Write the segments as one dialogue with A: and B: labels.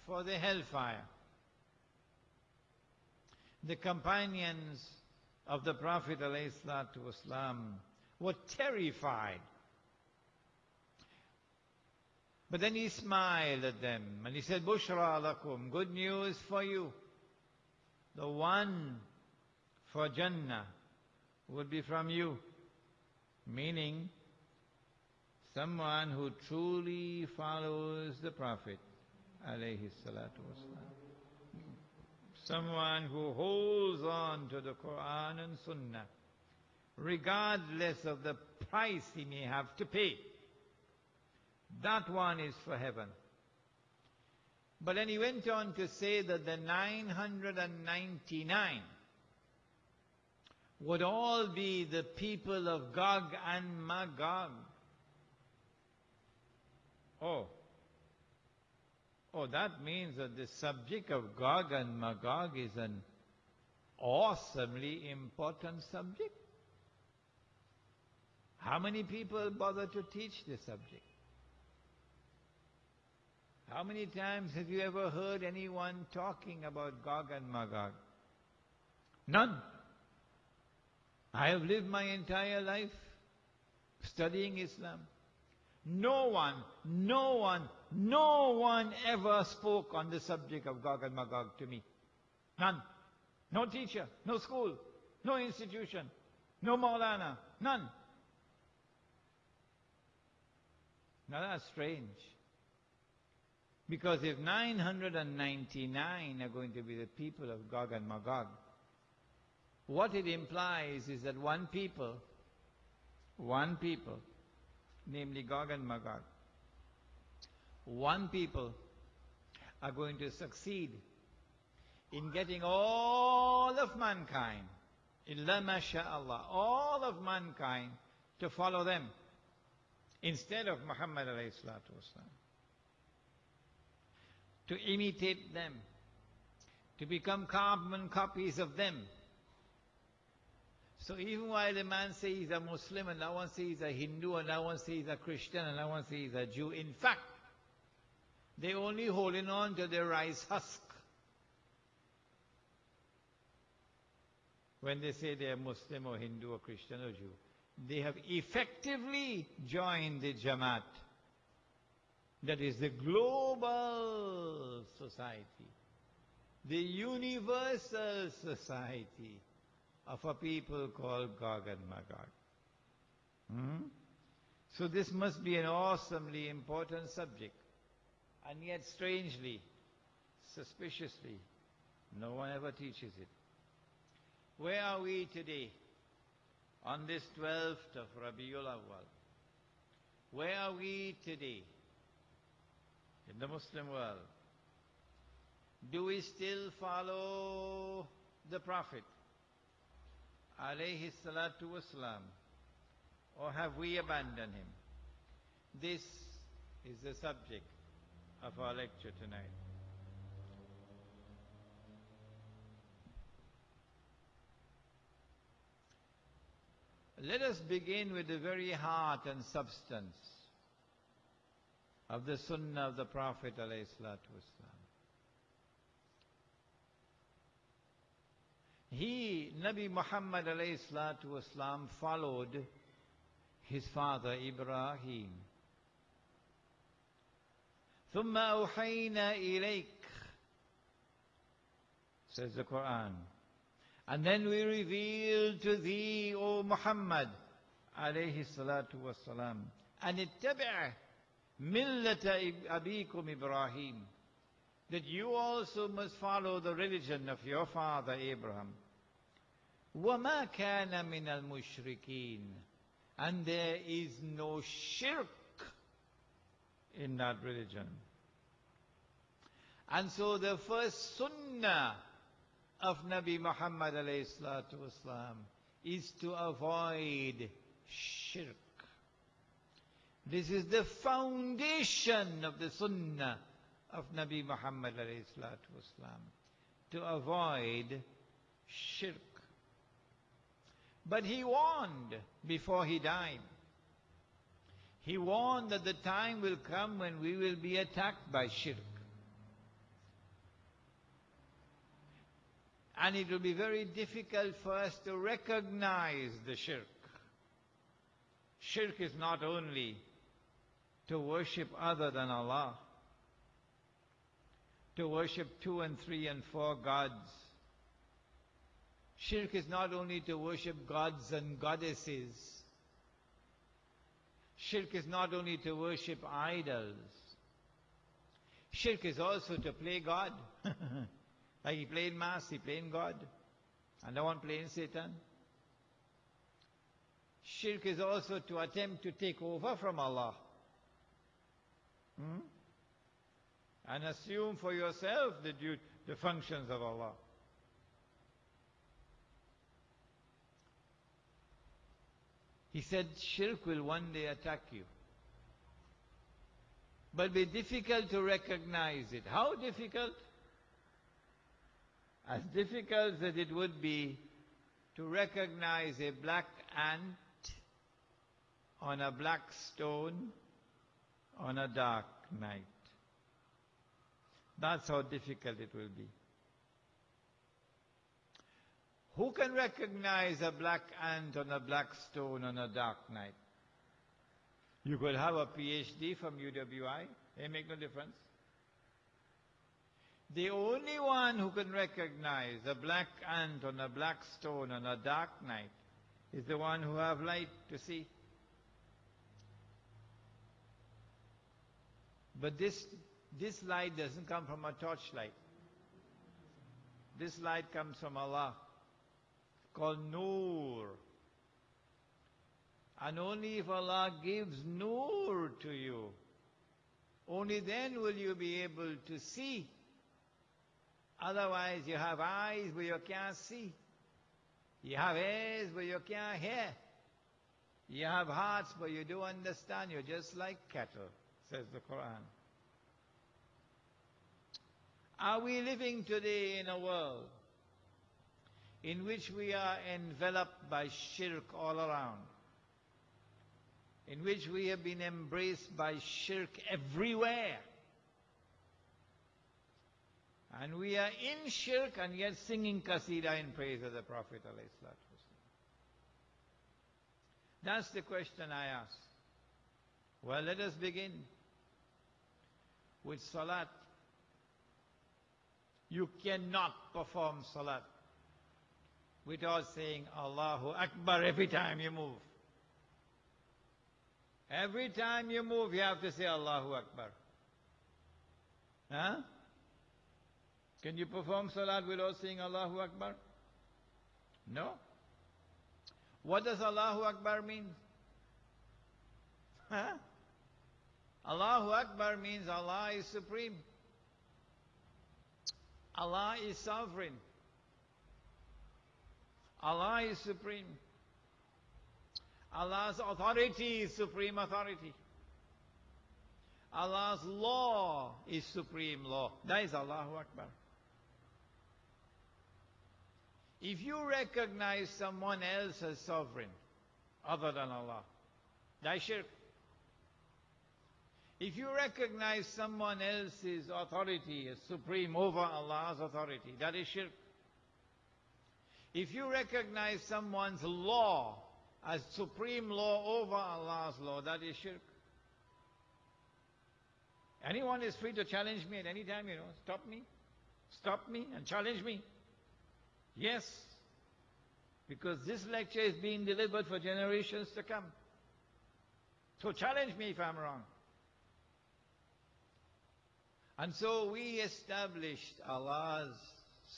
A: for the hellfire. The companions of the Prophet ﷺ were terrified. But then he smiled at them and he said, Bushra lakum, good news for you. The one for Jannah would be from you. Meaning, someone who truly follows the Prophet alayhi salatu wasalam. Someone who holds on to the Quran and Sunnah, regardless of the price he may have to pay. That one is for heaven. But then he went on to say that the 999 would all be the people of Gog and Magog. Oh, that means that the subject of Gog and Magog is an awesomely important subject. How many people bother to teach this subject? How many times have you ever heard anyone talking about Gog and Magog? None. I have lived my entire life studying Islam. No one ever spoke on the subject of Gog and Magog to me. None. No teacher, no school, no institution, no Maulana, none. Now that's strange. Because if 999 are going to be the people of Gog and Magog, what it implies is that one people, namely Gog and Magog, one people are going to succeed in getting all of mankind, illa masha'Allah, all of mankind to follow them instead of Muhammad alayhi salatu wasalam, to imitate them, to become carbon copies of them. So even while a man says he's a Muslim, and now one says he's a Hindu, and now one says he's a Christian, and now one says he's a Jew, in fact, they're only holding on to their rice husk when they say they're Muslim or Hindu or Christian or Jew. They have effectively joined the Jamaat. That is the global society, the universal society of a people called Gog and Magog. So this must be an awesomely important subject. And yet strangely, suspiciously, no one ever teaches it. Where are we today? On this 12th of Rabiul Awwal. Where are we today? In the Muslim world. Do we still follow the Prophet alayhi salatu wasalam, or have we abandoned him? This is the subject of our lecture tonight. Let us begin with the very heart and substance of the Sunnah of the Prophet alayhi salatu wasalam. Nabi Muhammad alayhi salatu wasalam, followed his father Ibrahim. ثُمَّ أَوْحَيْنَا إِلَيْكَ, says the Quran. And then we revealed to thee, O Muhammad alayhi salatu wasalam, أَنِ اتَّبِعْ مِلَّةَ أَبِيكُمْ Ibrahim, that you also must follow the religion of your father Abraham. وَمَا كَانَ مِنَ الْمُشْرِكِينَ, and there is no shirk in that religion. And so the first sunnah of Nabi Muhammad alayhi salatu wasalam is to avoid shirk. This is the foundation of the sunnah of Nabi Muhammad alayhi salatu wasalam, to avoid shirk. But he warned before he died. He warned that the time will come when we will be attacked by shirk. And it will be very difficult for us to recognize the shirk. Shirk is not only to worship other than Allah, to worship 2 and 3 and 4 gods. Shirk is not only to worship gods and goddesses. Shirk is not only to worship idols. Shirk is also to play God. Like he played Mass, he played God. And the one playing Satan. Shirk is also to attempt to take over from Allah. And assume for yourself the functions of Allah. He said shirk will one day attack you. But be difficult to recognize it. How difficult? As difficult as it would be to recognize a black ant on a black stone on a dark night. That's how difficult it will be. Who can recognize a black ant on a black stone on a dark night? You could have a PhD from UWI. They make no difference. The only one who can recognize a black ant on a black stone on a dark night is the one who have light to see. But this light doesn't come from a torchlight. This light comes from Allah. It's called Noor. And only if Allah gives Noor to you, only then will you be able to see. Otherwise, you have eyes but you can't see. You have ears but you can't hear. You have hearts but you don't understand. You're just like cattle, says the Quran. Are we living today in a world in which we are enveloped by shirk all around? In which we have been embraced by shirk everywhere? And we are in shirk and yet singing qasida in praise of the Prophet ﷺ. That's the question I ask. Well, let us begin with salat. You cannot perform salat without saying Allahu Akbar every time you move. Every time you move, you have to say Allahu Akbar. Huh? Can you perform salat without saying Allahu Akbar? No. What does Allahu Akbar mean? Huh? Allahu Akbar means Allah is supreme. Allah is sovereign. Allah is supreme. Allah's authority is supreme authority. Allah's law is supreme law. That is Allahu Akbar. If you recognize someone else as sovereign, other than Allah, that is shirk. If you recognize someone else's authority as supreme over Allah's authority, that is shirk. If you recognize someone's law as supreme law over Allah's law, that is shirk. Anyone is free to challenge me at any time, stop me and challenge me. Yes, because this lecture is being delivered for generations to come. So challenge me if I'm wrong. And so we established Allah's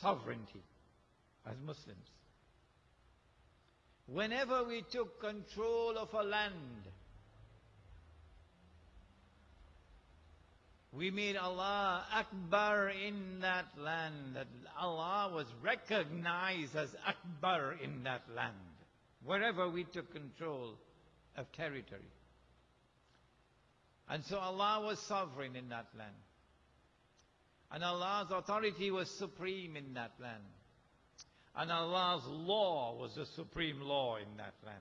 A: sovereignty as Muslims. Whenever we took control of a land, we made Allah Akbar in that land, that Allah was recognized as Akbar in that land, wherever we took control of territory. And so Allah was sovereign in that land. And Allah's authority was supreme in that land. And Allah's law was the supreme law in that land.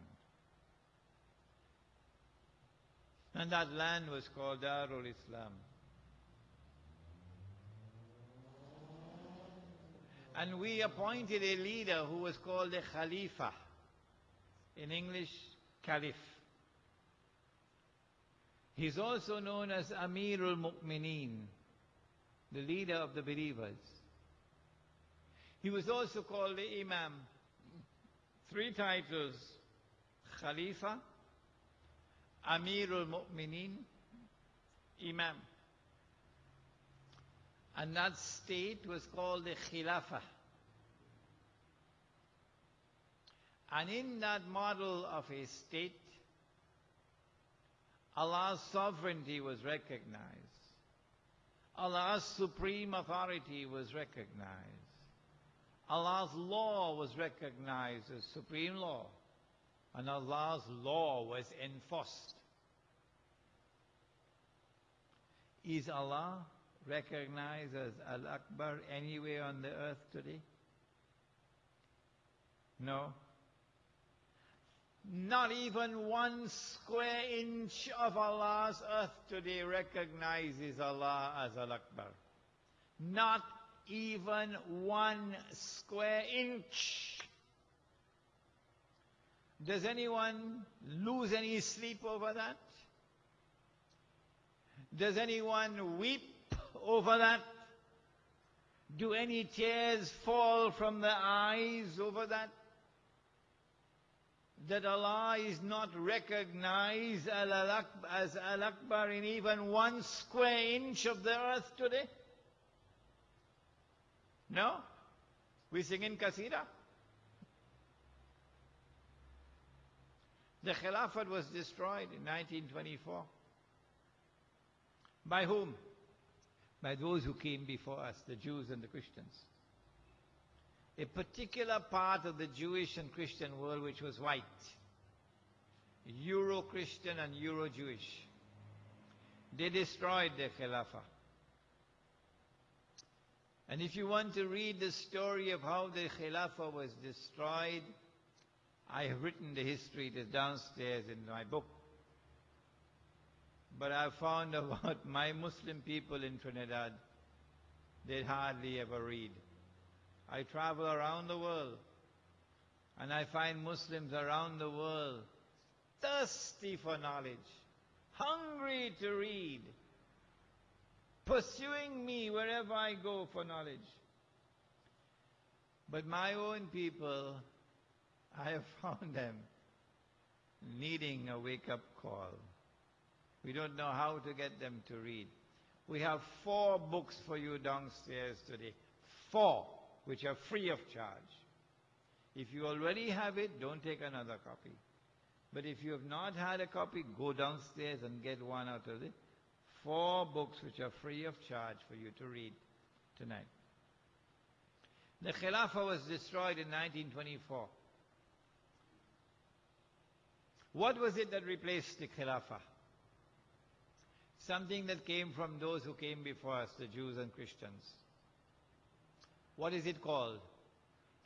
A: And that land was called Darul Islam. And we appointed a leader who was called a Khalifa. In English, Caliph. He's also known as Amirul Mu'mineen, the leader of the believers. He was also called the Imam. 3 titles: Khalifa, Amirul Mu'mineen, Imam. And that state was called the Khilafah. And in that model of a state, Allah's sovereignty was recognized. Allah's supreme authority was recognized. Allah's law was recognized as supreme law. And Allah's law was enforced. Is Allah recognized as Al-Akbar anywhere on the earth today? No. Not even 1 square inch of Allah's earth today recognizes Allah as Al-Akbar. Not even 1 square inch. Does anyone lose any sleep over that? Does anyone weep over that? Do any tears fall from the eyes over that? That Allah is not recognized as Al-Akbar in even 1 square inch of the earth today? No? We sing in Qasida. The Khilafat was destroyed in 1924. By whom? By those who came before us, the Jews and the Christians. A particular part of the Jewish and Christian world which was white. Euro-Christian and Euro-Jewish. They destroyed the Khilafah. And if you want to read the story of how the Khilafah was destroyed, I have written the history. It is downstairs in my book. But I found about my Muslim people in Trinidad, they hardly ever read. I travel around the world, and I find Muslims around the world thirsty for knowledge, hungry to read, pursuing me wherever I go for knowledge. But my own people, I have found them needing a wake-up call. We don't know how to get them to read. We have 4 books for you downstairs today. 4, which are free of charge. If you already have it, don't take another copy. But if you have not had a copy, go downstairs and get one out of it. 4 books which are free of charge for you to read tonight. The Khilafah was destroyed in 1924. What was it that replaced the Khilafah? Something that came from those who came before us, the Jews and Christians. What is it called?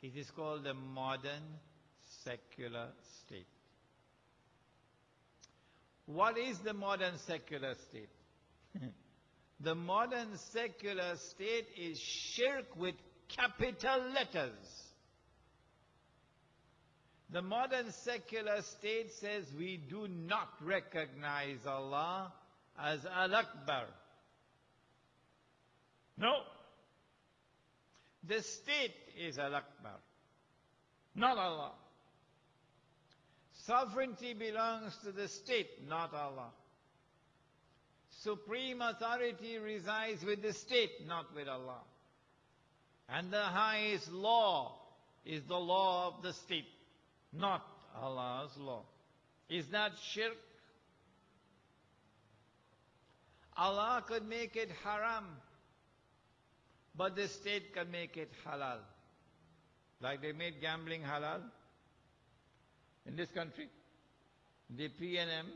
A: It is called the modern secular state. What is the modern secular state? The modern secular state is shirk with capital letters. The modern secular state says we do not recognize Allah as Al-Akbar. No. The state is Al-Akbar, not Allah. Sovereignty belongs to the state, not Allah. Supreme authority resides with the state, not with Allah. And the highest law is the law of the state, not Allah's law. Is that shirk? Allah could make it haram, but the state can make it halal. Like they made gambling halal in this country. The PNM